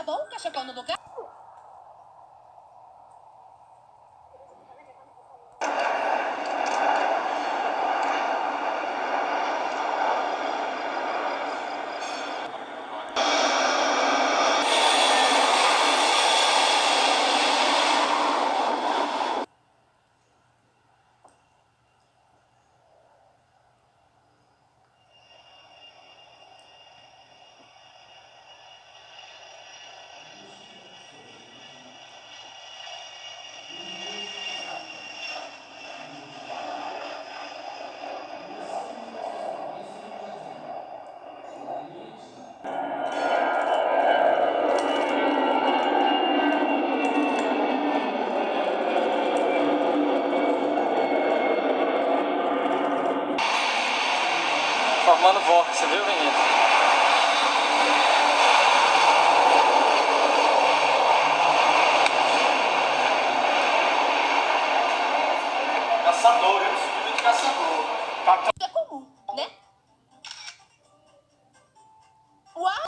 Tá bom, cachecol no lugar? Formando vórtice, viu, Vinícius? Caçador, eu sou de caçador.